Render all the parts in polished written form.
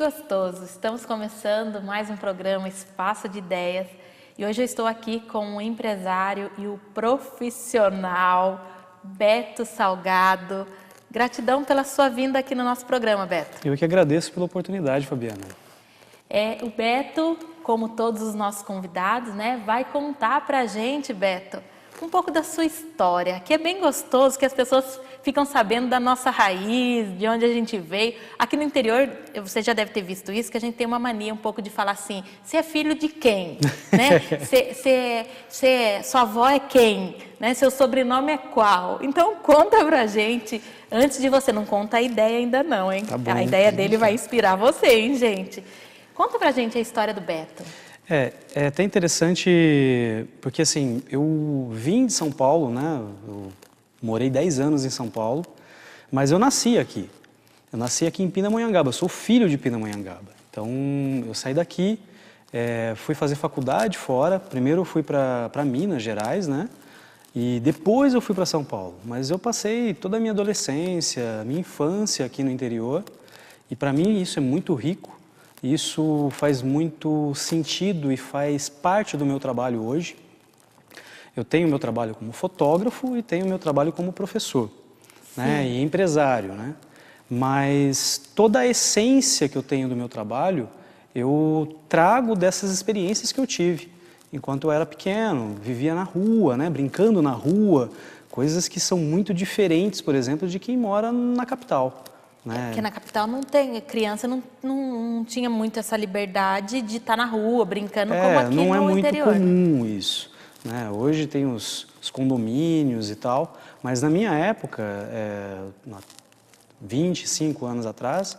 gostoso! Estamos começando mais um programa Espaço de Ideias e hoje eu estou aqui com o empresário e o profissional Beto Salgado. Gratidão pela sua vinda aqui no nosso programa, Beto. Eu que agradeço pela oportunidade, Fabiana. O Beto, como todos os nossos convidados, vai contar pra gente, Beto, um pouco da sua história, que é bem gostoso, que as pessoas ficam sabendo da nossa raiz, de onde a gente veio. Aqui no interior, você já deve ter visto isso, que a gente tem uma mania um pouco de falar assim, você é filho de quem? Sua avó é quem? Seu sobrenome é qual? Então conta pra gente, antes de você, não conta a ideia ainda não, hein? Tá bom, a ideia dele vai inspirar você, hein, gente? Conta pra gente a história do Beto. É até interessante, porque assim, eu vim de São Paulo, né? Eu morei 10 anos em São Paulo, mas eu nasci aqui. Eu nasci aqui em Pindamonhangaba, eu sou filho de Pindamonhangaba. Então, eu saí daqui, fui fazer faculdade fora. Primeiro eu fui para Minas Gerais, né? E depois eu fui para São Paulo. Mas eu passei toda a minha adolescência, minha infância aqui no interior. E para mim isso é muito rico. Isso faz muito sentido e faz parte do meu trabalho hoje. Eu tenho meu trabalho como fotógrafo e tenho meu trabalho como professor, né, e empresário, né? Mas toda a essência que eu tenho do meu trabalho, eu trago dessas experiências que eu tive. Enquanto eu era pequeno, vivia na rua, né, brincando na rua, coisas que são muito diferentes, por exemplo, de quem mora na capital. Porque na capital não tem, criança não tinha muito essa liberdade de estar na rua, brincando como aqui no interior. Não é muito comum isso, né? Hoje tem os condomínios e tal, mas na minha época, 25 anos atrás,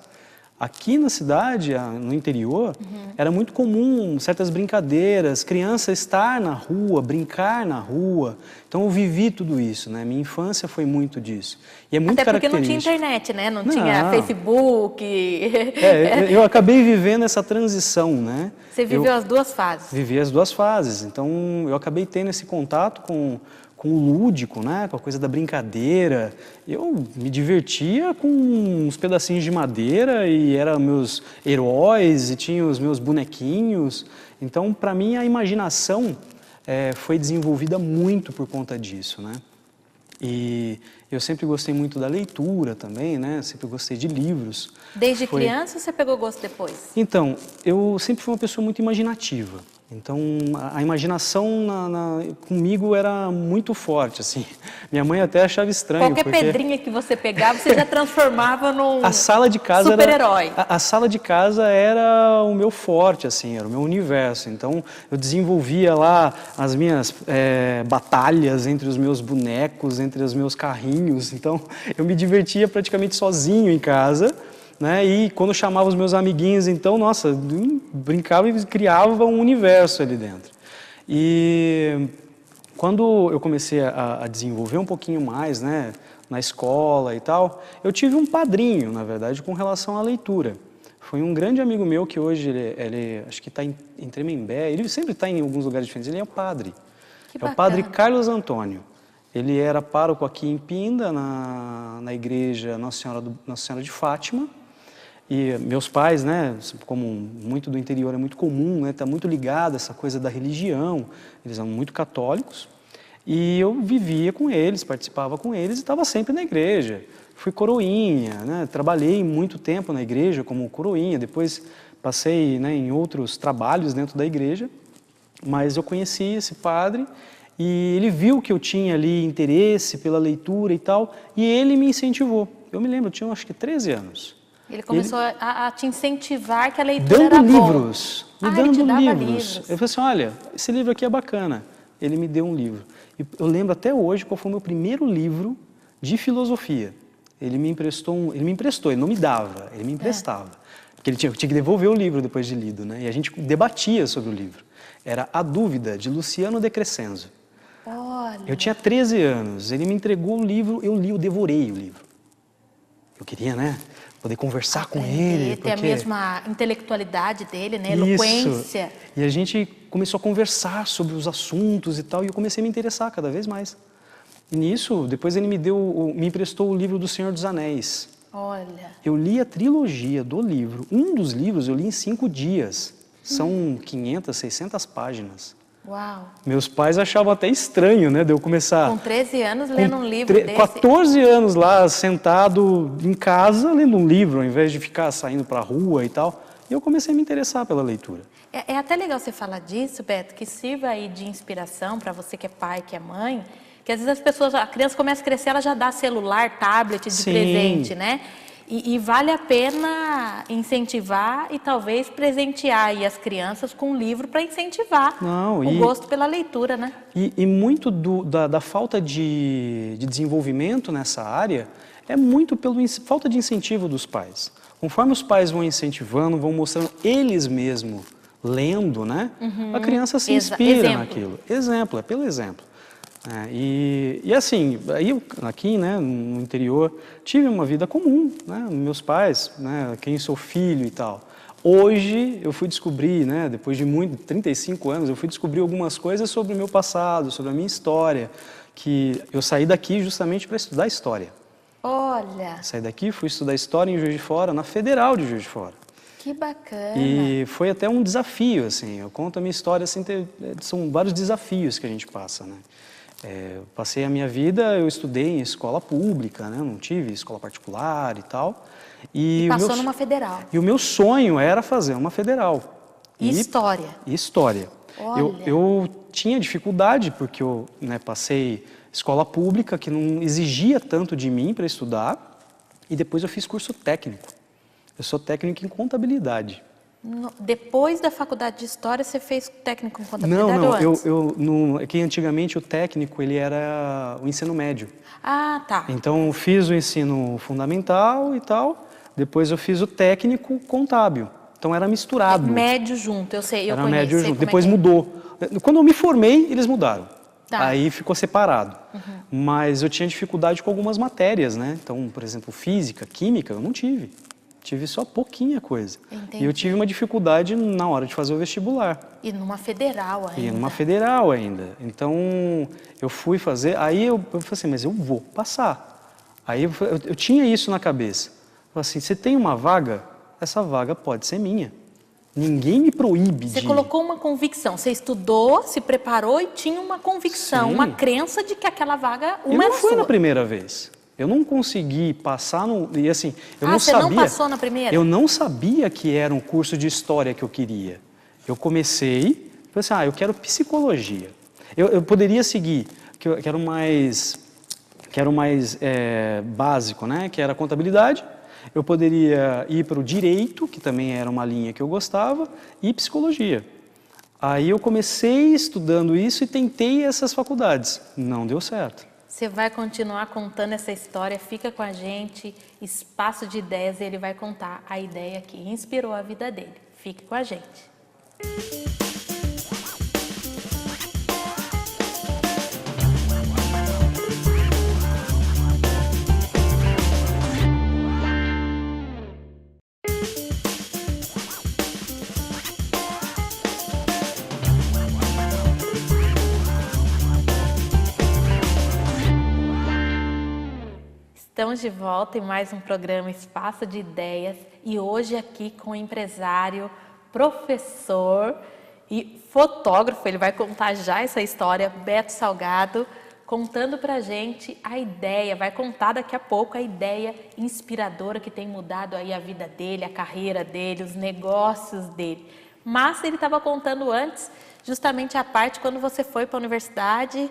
aqui na cidade, no interior, era muito comum certas brincadeiras, criança estar na rua, brincar na rua. Então eu vivi tudo isso, né? Minha infância foi muito disso. E é muito Até porque característico. não tinha internet, né? Não tinha Facebook. Eu acabei vivendo essa transição, né? Você viveu as duas fases. Vivi as duas fases. Então eu acabei tendo esse contato com o lúdico, né? Com a coisa da brincadeira. Eu me divertia com uns pedacinhos de madeira e eram meus heróis e tinha os meus bonequinhos. Então, para mim, a imaginação foi desenvolvida muito por conta disso, né? E eu sempre gostei muito da leitura também, né? Sempre gostei de livros. Desde criança ou você pegou gosto depois? Então, eu sempre fui uma pessoa muito imaginativa. Então, a imaginação comigo era muito forte, assim. Minha mãe até achava estranho. Qualquer pedrinha que você pegava, você já transformava num super-herói. A sala de casa era o meu forte, assim, era o meu universo. Então, eu desenvolvia lá as minhas batalhas entre os meus bonecos, entre os meus carrinhos. Então, eu me divertia praticamente sozinho em casa. Né? E quando chamava os meus amiguinhos, então, nossa, brincava e criava um universo ali dentro. E quando eu comecei a desenvolver um pouquinho mais, né, na escola e tal, eu tive um padrinho, na verdade, com relação à leitura. Foi um grande amigo meu que hoje, ele acho que está em Tremembé, ele sempre está em alguns lugares diferentes, ele é o padre. É o padre Carlos Antônio. Ele era pároco aqui em Pinda, na igreja Nossa Senhora de Fátima. E meus pais, né, como muito do interior é muito comum, né, tá muito ligado a essa coisa da religião, eles eram muito católicos, e eu vivia com eles, participava com eles e estava sempre na igreja. Fui coroinha, né, trabalhei muito tempo na igreja como coroinha, depois passei, né, em outros trabalhos dentro da igreja, mas eu conheci esse padre e ele viu que eu tinha ali interesse pela leitura e tal, e ele me incentivou. Eu me lembro, eu tinha acho que 13 anos. Ele começou a te incentivar que a leitura era boa. Dando livros. Eu falei assim, olha, esse livro aqui é bacana. Ele me deu um livro. E eu lembro até hoje qual foi o meu primeiro livro de filosofia. Ele me emprestou, ele não me dava, ele me emprestava. Porque eu tinha que devolver o livro depois de lido, né? E a gente debatia sobre o livro. Era A Dúvida, de Luciano de Crescenzo. Olha. Eu tinha 13 anos, ele me entregou o livro, eu devorei o livro. Eu queria, né? Poder conversar com ele. Ter a mesma intelectualidade dele, né? Eloquência. Isso. E a gente começou a conversar sobre os assuntos e tal, e eu comecei a me interessar cada vez mais. E nisso, depois ele me emprestou o livro do Senhor dos Anéis. Olha. Eu li a trilogia do livro. Um dos livros eu li em 5 dias. São 500, 600 páginas. Uau. Meus pais achavam até estranho, né, de eu começar... Com 13 anos lendo um livro desse. 14 anos lá, sentado em casa, lendo um livro, ao invés de ficar saindo para a rua e tal. E eu comecei a me interessar pela leitura. É até legal você falar disso, Beto, que sirva aí de inspiração para você que é pai, que é mãe, que às vezes a criança começa a crescer, ela já dá celular, tablet de presente, né? E vale a pena incentivar e talvez presentear aí as crianças com um livro para incentivar o gosto pela leitura, né? E muito da falta de desenvolvimento nessa área é muito pela falta de incentivo dos pais. Conforme os pais vão incentivando, vão mostrando eles mesmos, lendo, né? A criança se inspira naquilo. Exemplo, é pelo exemplo. E assim, aqui, né, no interior, tive uma vida comum, né, meus pais, né, quem sou filho e tal. Hoje eu fui descobrir, né, depois de 35 anos, eu fui descobrir algumas coisas sobre o meu passado, sobre a minha história, que eu saí daqui justamente para estudar história. Olha! Saí daqui, fui estudar história em Juiz de Fora, na Federal de Juiz de Fora. Que bacana! E foi até um desafio, assim, eu conto a minha história, assim, são vários desafios que a gente passa, né. Passei a minha vida, eu estudei em escola pública, né? Não tive escola particular e tal. E passou numa federal. E o meu sonho era fazer uma federal. História. História. Eu tinha dificuldade porque eu, né, passei escola pública que não exigia tanto de mim para estudar e depois eu fiz curso técnico. Eu sou técnico em contabilidade. Depois da faculdade de História, você fez técnico em contabilidade ou antes? Não, que antigamente o técnico ele era o ensino médio. Ah, tá. Então eu fiz o ensino fundamental e tal, depois eu fiz o técnico contábil. Então era misturado. Médio junto, eu sei, eu era conheço. Médio junto, depois mudou. Quando eu me formei, eles mudaram. Tá. Aí ficou separado. Mas eu tinha dificuldade com algumas matérias, né? Então, por exemplo, física, química, eu não tive. Tive só pouquinha coisa. Entendi. E eu tive uma dificuldade na hora de fazer o vestibular. E numa federal ainda. E numa federal ainda. Então, eu fui fazer... Aí eu falei assim, mas eu vou passar. Aí eu tinha isso na cabeça. Eu falei assim, você tem uma vaga? Essa vaga pode ser minha. Ninguém me proíbe de... Você colocou uma convicção. Você estudou, se preparou e tinha uma convicção, uma crença de que aquela vaga, uma era sua. E não foi na primeira vez. Eu não consegui passar no... E assim, eu não você sabia... não passou na primeira? Eu não sabia que era um curso de história que eu queria. Eu comecei, falei assim, eu quero psicologia. Eu poderia seguir, que eu quero mais básico, né? Que era contabilidade. Eu poderia ir para o direito, que também era uma linha que eu gostava, e psicologia. Aí eu comecei estudando isso e tentei essas faculdades. Não deu certo. Você vai continuar contando essa história, fica com a gente, Espaço de Ideias, e ele vai contar a ideia que inspirou a vida dele. Fique com a gente. Estamos de volta em mais um programa Espaço de Ideias e hoje aqui com o empresário, professor e fotógrafo, ele vai contar já essa história, Beto Salgado, contando pra gente a ideia, vai contar daqui a pouco a ideia inspiradora que tem mudado aí a vida dele, a carreira dele, os negócios dele. Mas ele estava contando antes justamente a parte quando você foi para a universidade,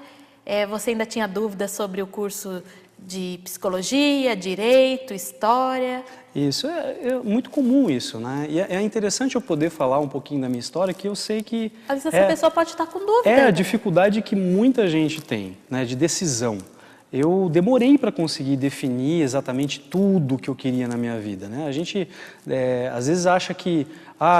você ainda tinha dúvidas sobre o curso de psicologia, direito, história. Isso, é muito comum isso, né? E é interessante eu poder falar um pouquinho da minha história, que eu sei que... Às vezes essa pessoa pode estar com dúvida. É a dificuldade que muita gente tem, né, de decisão. Eu demorei para conseguir definir exatamente tudo que eu queria na minha vida, né? A gente, às vezes, acha que,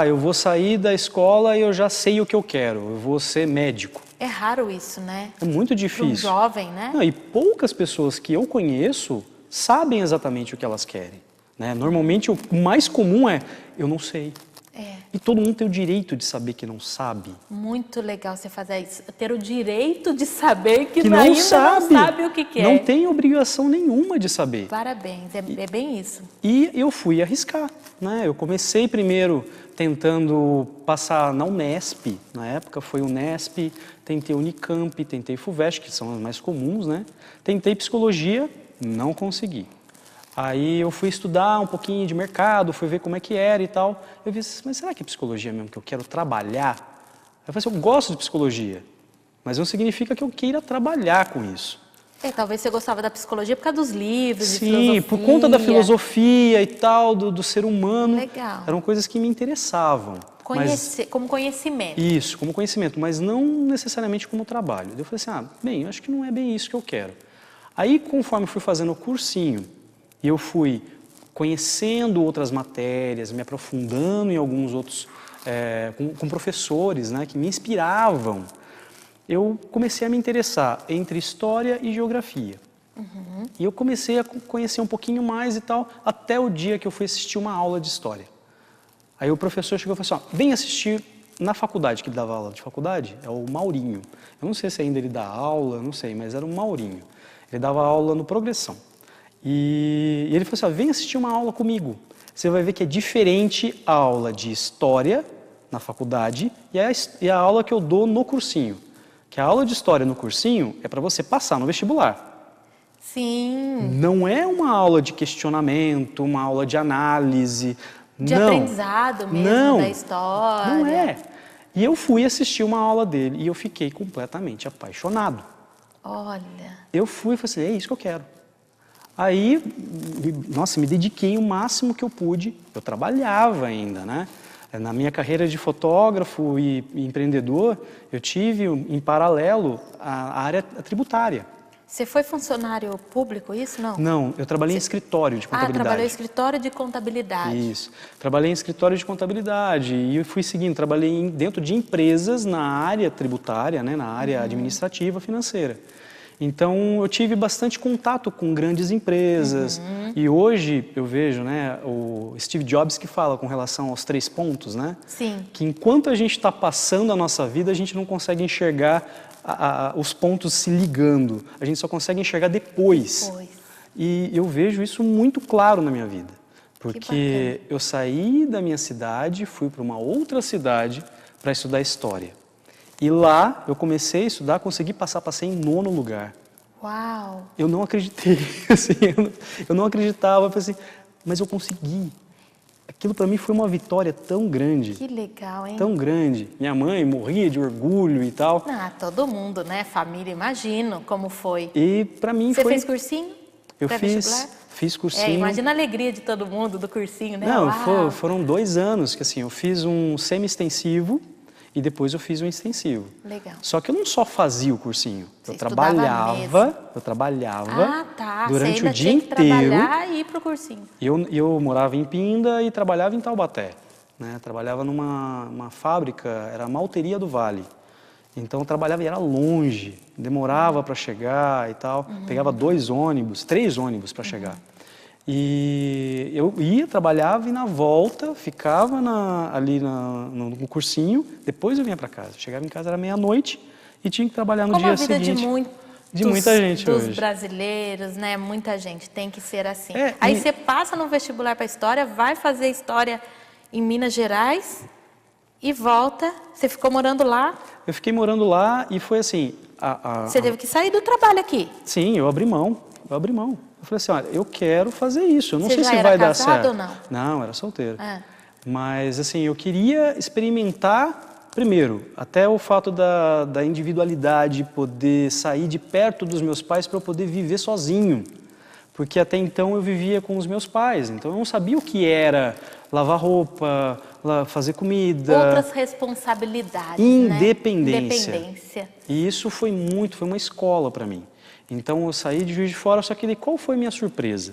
eu vou sair da escola e eu já sei o que eu quero, eu vou ser médico. É raro isso, né? É muito difícil. Para um jovem, né? Não, e poucas pessoas que eu conheço sabem exatamente o que elas querem, né? Normalmente, o mais comum é, eu não sei. E todo mundo tem o direito de saber que não sabe. Muito legal você fazer isso. Ter o direito de saber que Não ainda sabe. não sabe o que é. Não tem obrigação nenhuma de saber. Parabéns, é bem isso. E eu fui arriscar, né? Eu comecei primeiro tentando passar na Unesp, na época foi Unesp, tentei Unicamp, tentei FUVEST, que são as mais comuns, né? Tentei psicologia, não consegui. Aí eu fui estudar um pouquinho de mercado, fui ver como é que era e tal. Eu vi assim, mas será que é psicologia mesmo que eu quero trabalhar? Aí eu falei assim, eu gosto de psicologia, mas não significa que eu queira trabalhar com isso. Talvez você gostava da psicologia por causa dos livros, de Sim, filosofia. por conta da filosofia e tal, do ser humano. Legal. Eram coisas que me interessavam. Como conhecimento. Isso, como conhecimento, mas não necessariamente como trabalho. Eu falei assim, bem, eu acho que não é bem isso que eu quero. Aí, conforme eu fui fazendo o cursinho, e eu fui conhecendo outras matérias, me aprofundando em alguns outros, com professores, né, que me inspiravam, eu comecei a me interessar entre história e geografia. E eu comecei a conhecer um pouquinho mais e tal, até o dia que eu fui assistir uma aula de história. Aí o professor chegou e falou assim, vem assistir na faculdade, que ele dava aula de faculdade, é o Maurinho. Eu não sei se ainda ele dá aula, não sei, mas era o Maurinho. Ele dava aula no Progressão. E ele falou assim, vem assistir uma aula comigo. Você vai ver que é diferente a aula de história na faculdade e a aula que eu dou no cursinho. Que a aula de história no cursinho é para você passar no vestibular. Sim. Não é uma aula de questionamento, uma aula de análise. De aprendizado mesmo da história. Não é. E eu fui assistir uma aula dele e eu fiquei completamente apaixonado. Olha. Eu fui e falei assim, é isso que eu quero. Aí, nossa, me dediquei o máximo que eu pude. Eu trabalhava ainda, né? Na minha carreira de fotógrafo e empreendedor, eu tive em paralelo a área tributária. Você foi funcionário público, isso não? Não, eu trabalhei em escritório de contabilidade. Trabalhou em escritório de contabilidade. Isso. Trabalhei em escritório de contabilidade e eu fui seguindo, trabalhei dentro de empresas na área tributária, né, na área administrativa financeira. Então, eu tive bastante contato com grandes empresas e hoje eu vejo, né, o Steve Jobs que fala com relação aos 3 pontos, né? Sim. Que enquanto a gente está passando a nossa vida, a gente não consegue enxergar os pontos se ligando, a gente só consegue enxergar depois. E eu vejo isso muito claro na minha vida, porque eu saí da minha cidade, fui para uma outra cidade para estudar história. E lá eu comecei a estudar, consegui passei em 9º lugar. Uau! Eu não acreditei, assim, eu não acreditava, eu falei assim, mas eu consegui. Aquilo para mim foi uma vitória tão grande. Que legal, hein? Tão grande. Minha mãe morria de orgulho e tal. Todo mundo, né? Família, imagino como foi. E para mim foi... Você fez cursinho? Eu fiz cursinho. Imagina a alegria de todo mundo do cursinho, né? Não, foram 2 anos que assim, eu fiz um semi-extensivo e depois eu fiz um extensivo. Legal. Só que eu não só fazia o cursinho, Você eu trabalhava durante o dia inteiro. Trabalhar e ir para o cursinho. Eu morava em Pinda e trabalhava em Taubaté, né? Trabalhava numa fábrica, era a Malteria do Vale. Então eu trabalhava e era longe, demorava para chegar e tal. Pegava 2 ônibus, 3 ônibus para chegar. E eu ia, trabalhava e na volta ficava ali no cursinho, depois eu vinha para casa. Chegava em casa, era meia-noite e tinha que trabalhar no dia seguinte. De muita gente dos hoje. Brasileiros, né? Muita gente tem que ser assim. Aí você passa no vestibular para História, vai fazer História em Minas Gerais e volta. Você ficou morando lá? Eu fiquei morando lá e foi assim... Você teve que sair do trabalho aqui? Sim, eu abri mão. Eu falei assim, olha, eu quero fazer isso, eu não sei se vai dar certo. Você já era casado ou não? Não, era solteiro. Mas, assim, eu queria experimentar, primeiro, até o fato da individualidade, poder sair de perto dos meus pais para eu poder viver sozinho. Porque até então eu vivia com os meus pais, então eu não sabia o que era lavar roupa, fazer comida. Outras responsabilidades, Independência. Né? Independência. E isso foi uma escola para mim. Então eu saí de Juiz de Fora, só que qual foi a minha surpresa?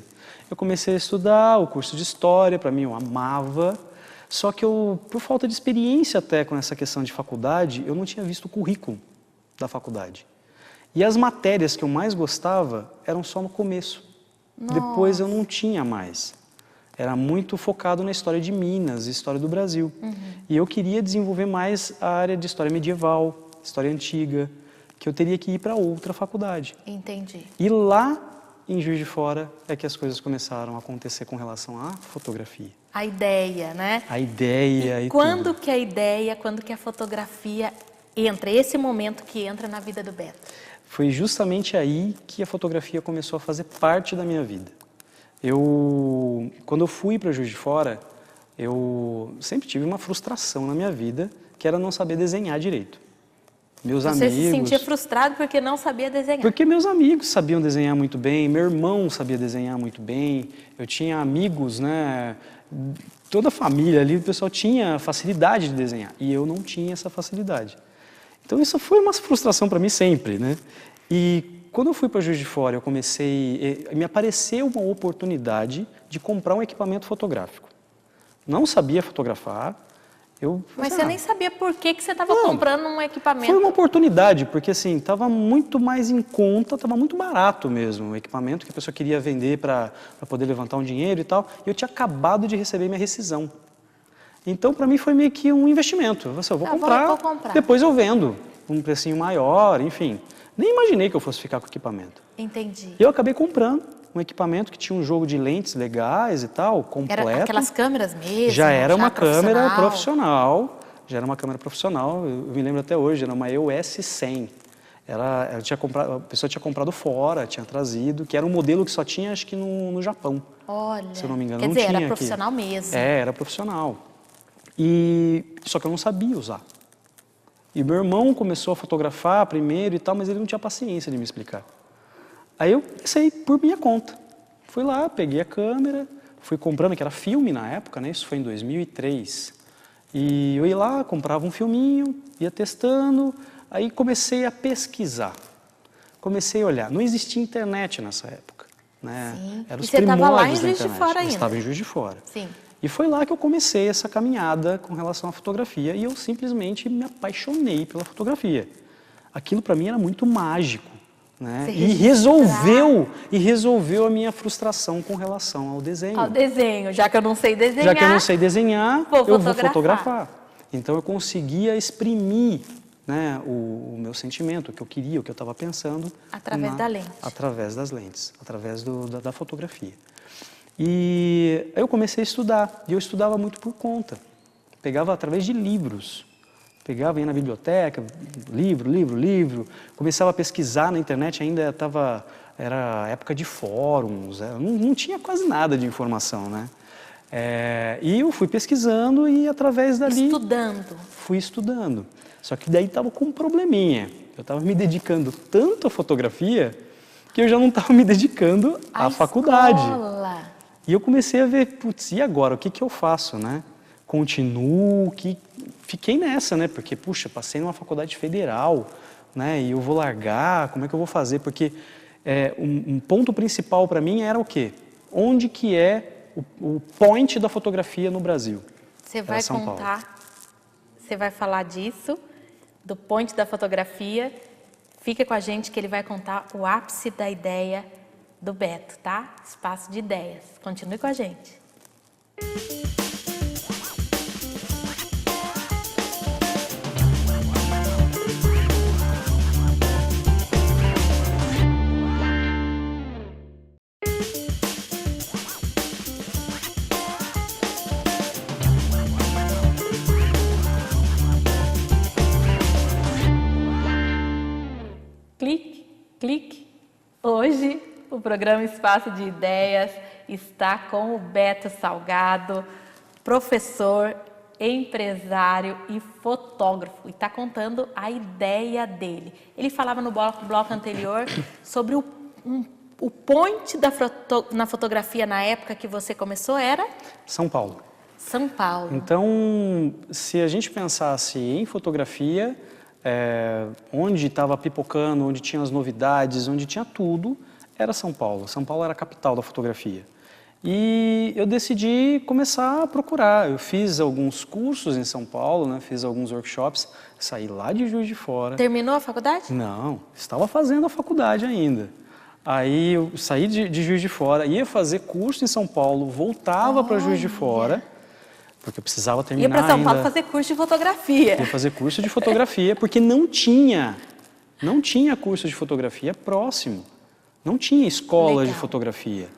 Eu comecei a estudar o curso de História, para mim eu amava, só que por falta de experiência até com essa questão de faculdade, eu não tinha visto o currículo da faculdade. E as matérias que eu mais gostava eram só no começo. Nossa. Depois eu não tinha mais. era muito focado na história de Minas, história do Brasil. E eu queria desenvolver mais a área de história medieval, história antiga, que eu teria que ir para outra faculdade. Entendi. E lá em Juiz de Fora é que as coisas começaram a acontecer com relação à fotografia. A ideia, né? A ideia e Quando tudo. que a ideia, quando que a fotografia entra? Esse momento que entra na vida do Beto? Foi justamente aí que a fotografia começou a fazer parte da minha vida. Quando eu fui para Juiz de Fora, eu sempre tive uma frustração na minha vida, que era não saber desenhar direito. Meus Você amigos... se sentia frustrado porque não sabia desenhar? Porque meus amigos sabiam desenhar muito bem, meu irmão sabia desenhar muito bem, eu tinha amigos, né? Toda a família ali, o pessoal tinha facilidade de desenhar, e eu não tinha essa facilidade. Então isso foi uma frustração para mim sempre, né? E quando eu fui para Juiz de Fora, me apareceu uma oportunidade de comprar um equipamento fotográfico. Não sabia fotografar. Mas você nem sabia por que você estava comprando um equipamento. Foi uma oportunidade, porque assim, estava muito mais em conta, estava muito barato mesmo o equipamento que a pessoa queria vender para poder levantar um dinheiro e tal. E eu tinha acabado de receber minha rescisão. Então, para mim, foi meio que um investimento. Eu vou comprar, depois eu vendo, um precinho maior, enfim. Nem imaginei que eu fosse ficar com o equipamento. Entendi. E eu acabei comprando um equipamento que tinha um jogo de lentes legais e tal, completo. Era aquelas câmeras mesmo? Já era uma câmera profissional. Já era uma câmera profissional. Eu me lembro até hoje, era uma EOS 100. A pessoa tinha comprado fora, tinha trazido, que era um modelo que só tinha, acho que no Japão. Olha, se eu não me engano, quer não dizer, tinha era aqui. profissional mesmo. Era profissional. Só que eu não sabia usar. E meu irmão começou a fotografar primeiro e tal, mas ele não tinha paciência de me explicar. Aí eu comecei por minha conta. Fui lá, peguei a câmera, fui comprando, que era filme na época, né? Isso foi em 2003. E eu ia lá, comprava um filminho, ia testando, aí comecei a pesquisar. Comecei a olhar. Não existia internet nessa época, né? Sim. Era os e você estava lá em primórdios da Juiz de internet. Fora ainda? Eu estava em Juiz de Fora. Sim. E foi lá que eu comecei essa caminhada com relação à fotografia e eu simplesmente me apaixonei pela fotografia. Aquilo para mim era muito mágico, né? E resolveu a minha frustração com relação ao desenho. Ao desenho, já que eu não sei desenhar. Já que eu não sei desenhar, eu vou fotografar. Então eu conseguia exprimir, né, o meu sentimento, o que eu queria, o que eu estava pensando. Através da lente. Através das lentes, através da fotografia. E aí eu comecei a estudar, e eu estudava muito por conta. Pegava através de livros. Pegava, ia na biblioteca, livro. Começava a pesquisar na internet, era época de fóruns, não tinha quase nada de informação, né? E eu fui pesquisando e através dali... Estudando. Fui estudando. Só que daí estava com um probleminha. Eu estava me dedicando tanto à fotografia que eu já não estava me dedicando à faculdade. E eu comecei a ver, putz, e agora? O que eu faço, né? Continuo, fiquei nessa, né? Porque, puxa, passei numa faculdade federal, né? E eu vou largar, como é que eu vou fazer? Porque um ponto principal para mim era o quê? Onde que é o point da fotografia no Brasil? Você vai contar, você vai falar disso, do point da fotografia. Fica com a gente que ele vai contar o ápice da ideia do Beto, tá? Espaço de ideias. Continue com a gente. Clique. Hoje o programa Espaço de Ideias está com o Beto Salgado, professor, empresário e fotógrafo. E está contando a ideia dele. Ele falava no bloco anterior sobre o point na fotografia na época que você começou era? São Paulo. São Paulo. Então, se a gente pensasse em fotografia, onde estava pipocando, onde tinha as novidades, onde tinha tudo, era São Paulo. São Paulo era a capital da fotografia. E eu decidi começar a procurar. Eu fiz alguns cursos em São Paulo, né? Fiz alguns workshops, saí lá de Juiz de Fora. Terminou a faculdade? Não, estava fazendo a faculdade ainda. Aí eu saí de Juiz de Fora, ia fazer curso em São Paulo, voltava para Juiz de Fora, porque eu precisava terminar Ia para São Paulo ainda. fazer curso de fotografia. Ia fazer curso de fotografia, porque não tinha curso de fotografia próximo. Não tinha escola de Legal. fotografia.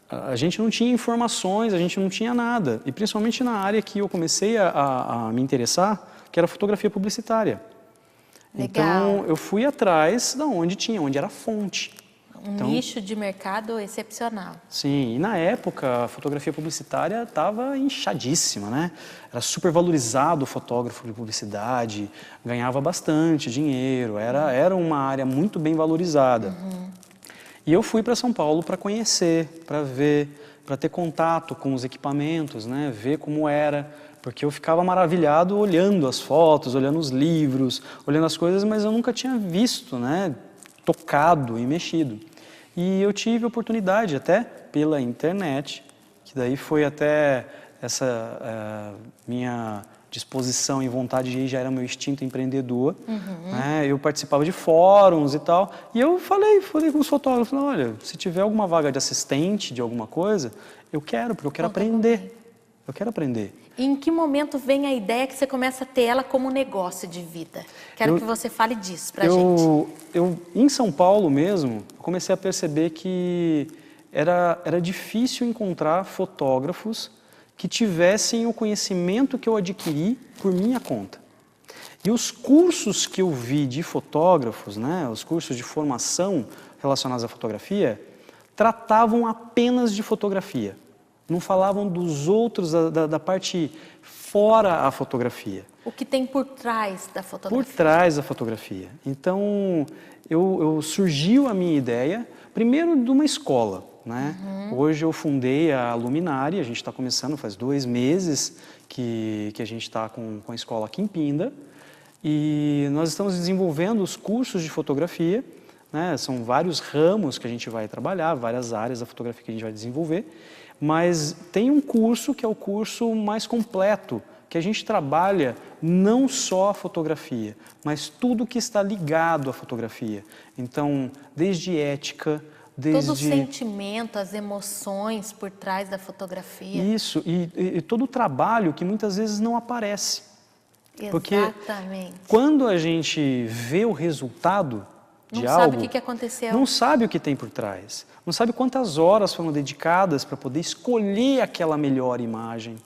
A gente não tinha informações, a gente não tinha nada. E principalmente na área que eu comecei a me interessar, que era fotografia publicitária. Legal. Então, eu fui atrás da onde era a fonte. Um nicho de mercado excepcional. Sim, e na época a fotografia publicitária estava inchadíssima, né? Era super valorizado o fotógrafo de publicidade, ganhava bastante dinheiro, era uma área muito bem valorizada. E eu fui para São Paulo para conhecer, para ver, para ter contato com os equipamentos, né? Ver como era, porque eu ficava maravilhado olhando as fotos, olhando os livros, olhando as coisas, mas eu nunca tinha visto, né? Tocado e mexido. E eu tive a oportunidade, até pela internet, que daí foi até essa minha disposição e vontade de ir, já era meu instinto empreendedor. Né? Eu participava de fóruns e tal, e eu falei com os fotógrafos, olha, se tiver alguma vaga de assistente de alguma coisa, eu quero, porque eu quero aprender. Eu quero aprender. E em que momento vem a ideia que você começa a ter ela como negócio de vida? Quero que você fale disso pra gente. Em São Paulo mesmo, comecei a perceber que era difícil encontrar fotógrafos que tivessem o conhecimento que eu adquiri por minha conta. E os cursos que eu vi de fotógrafos, né, os cursos de formação relacionados à fotografia, tratavam apenas de fotografia. Não falavam dos outros, da parte fora a fotografia. O que tem por trás da fotografia? Por trás da fotografia. Então, surgiu a minha ideia, primeiro de uma escola. Né? Hoje eu fundei a Luminari, a gente está começando, faz 2 meses que a gente está com a escola aqui em Pinda. E nós estamos desenvolvendo os cursos de fotografia, né? São vários ramos que a gente vai trabalhar, várias áreas da fotografia que a gente vai desenvolver. Mas tem um curso que é o curso mais completo, que a gente trabalha não só a fotografia, mas tudo que está ligado à fotografia. Então, desde ética, todo o sentimento, as emoções por trás da fotografia. Isso, e todo o trabalho que muitas vezes não aparece. Porque Exatamente. quando a gente vê o resultado de algo, não sabe o que aconteceu. Não sabe o que tem por trás. Não sabe quantas horas foram dedicadas para poder escolher aquela melhor imagem.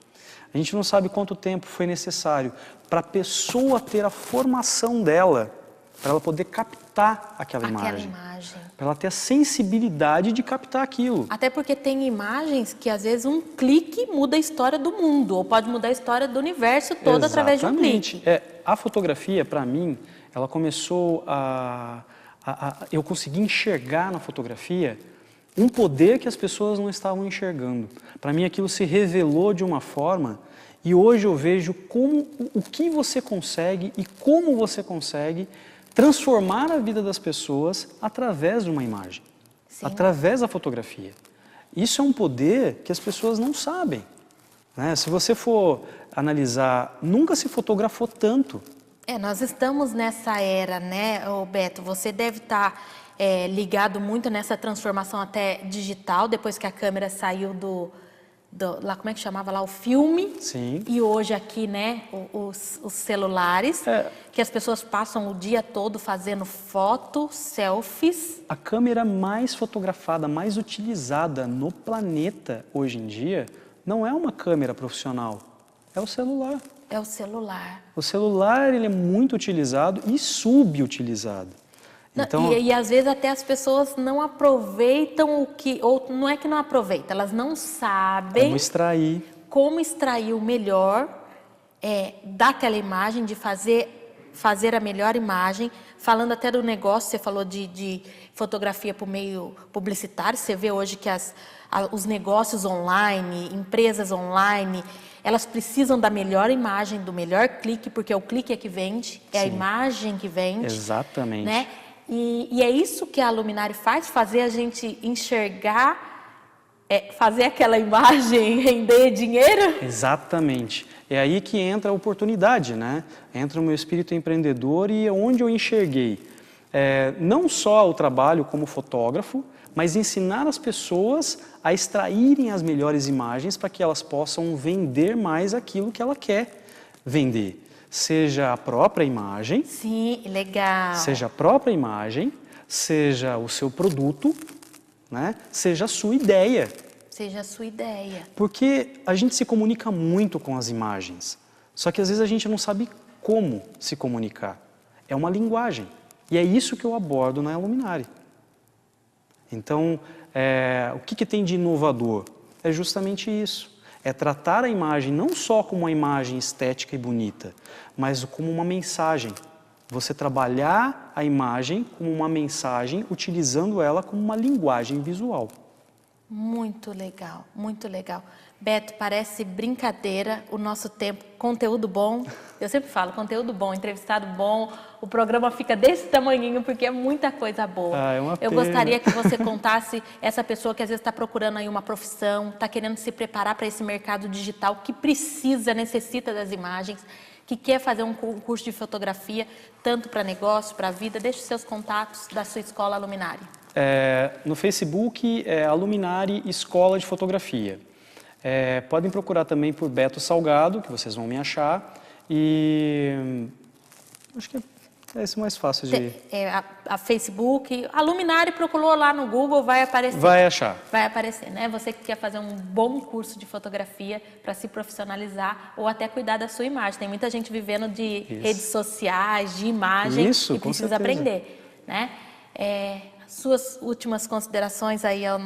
A gente não sabe quanto tempo foi necessário para a pessoa ter a formação dela, para ela poder captar aquela imagem. Para ela ter a sensibilidade de captar aquilo. Até porque tem imagens que às vezes um clique muda a história do mundo, ou pode mudar a história do universo todo através de um clique. A fotografia, para mim, ela começou eu consegui enxergar na fotografia um poder que as pessoas não estavam enxergando. Para mim aquilo se revelou de uma forma, e hoje eu vejo o que você consegue e como você consegue transformar a vida das pessoas através de uma imagem, através da fotografia. Isso é um poder que as pessoas não sabem. Né? Se você for analisar, nunca se fotografou tanto. Nós estamos nessa era, né, Beto? Você deve estar ligado muito nessa transformação até digital, depois que a câmera saiu lá, como é que chamava lá? O filme. Sim. E hoje aqui, né, os celulares, que as pessoas passam o dia todo fazendo fotos, selfies. A câmera mais fotografada, mais utilizada no planeta hoje em dia, não é uma câmera profissional, é o celular. É o celular. O celular, ele é muito utilizado e subutilizado. Então, e às vezes até as pessoas não aproveitam ou não é que não aproveitam, elas não sabem como extrair o melhor daquela imagem, de fazer a melhor imagem. Falando até do negócio, você falou de fotografia por meio publicitário, você vê hoje que os negócios online, empresas online, elas precisam da melhor imagem, do melhor clique, porque é o clique que vende, é a imagem que vende. Exatamente. Né? E é isso que a Luminari faz, fazer a gente enxergar, fazer aquela imagem render dinheiro? Exatamente. É aí que entra a oportunidade, né? Entra o meu espírito empreendedor e onde eu enxerguei. não só o trabalho como fotógrafo, mas ensinar as pessoas a extraírem as melhores imagens para que elas possam vender mais aquilo que ela quer vender. Seja a própria imagem, Sim, legal. seja a própria imagem, seja o seu produto, né? Seja a sua ideia. Seja a sua ideia. Porque a gente se comunica muito com as imagens, só que às vezes a gente não sabe como se comunicar. É uma linguagem. E é isso que eu abordo na Iluminari. Então, o que tem de inovador? É justamente isso. É tratar a imagem não só como uma imagem estética e bonita, mas como uma mensagem. Você trabalhar a imagem como uma mensagem, utilizando ela como uma linguagem visual. Muito legal, muito legal. Beto, parece brincadeira o nosso tempo, conteúdo bom. Eu sempre falo, conteúdo bom, entrevistado bom, o programa fica desse tamanhinho porque é muita coisa boa. É uma Eu pena. gostaria que você contasse essa pessoa que às vezes está procurando aí uma profissão, está querendo se preparar para esse mercado digital, que precisa, necessita das imagens, que quer fazer um curso de fotografia, tanto para negócio, para a vida. Deixe os seus contatos da sua escola Iluminari. No Facebook, Iluminari Escola de Fotografia. Podem procurar também por Beto Salgado, que vocês vão me achar. E acho que é esse mais fácil de... A Facebook, a Iluminari, procurou lá no Google, vai aparecer. Vai achar. Vai aparecer, né? Você que quer fazer um bom curso de fotografia para se profissionalizar ou até cuidar da sua imagem. Tem muita gente vivendo de redes sociais, de imagem e precisa aprender, né? Suas últimas considerações aí ao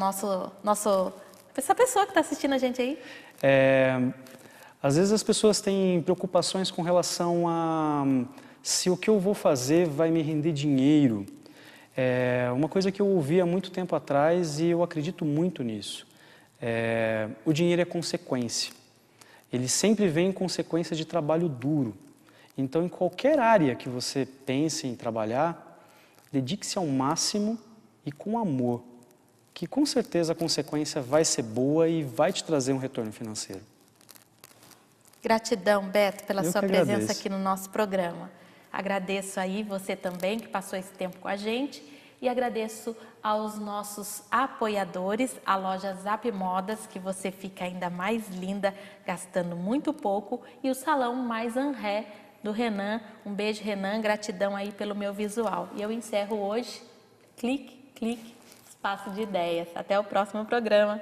essa pessoa que está assistindo a gente aí? Às vezes as pessoas têm preocupações com relação a se o que eu vou fazer vai me render dinheiro. Uma coisa que eu ouvi há muito tempo atrás e eu acredito muito nisso. O dinheiro é consequência. Ele sempre vem em consequência de trabalho duro. Então, em qualquer área que você pense em trabalhar, dedique-se ao máximo e com amor, que com certeza a consequência vai ser boa e vai te trazer um retorno financeiro. Gratidão, Beto, pela sua presença agradeço. aqui no nosso programa. Agradeço aí você também que passou esse tempo com a gente e agradeço aos nossos apoiadores, a loja Zap Modas, que você fica ainda mais linda, gastando muito pouco, e o Salão Mais Anré do Renan. Um beijo, Renan, gratidão aí pelo meu visual. E eu encerro hoje, clique, espaço de ideias. Até o próximo programa.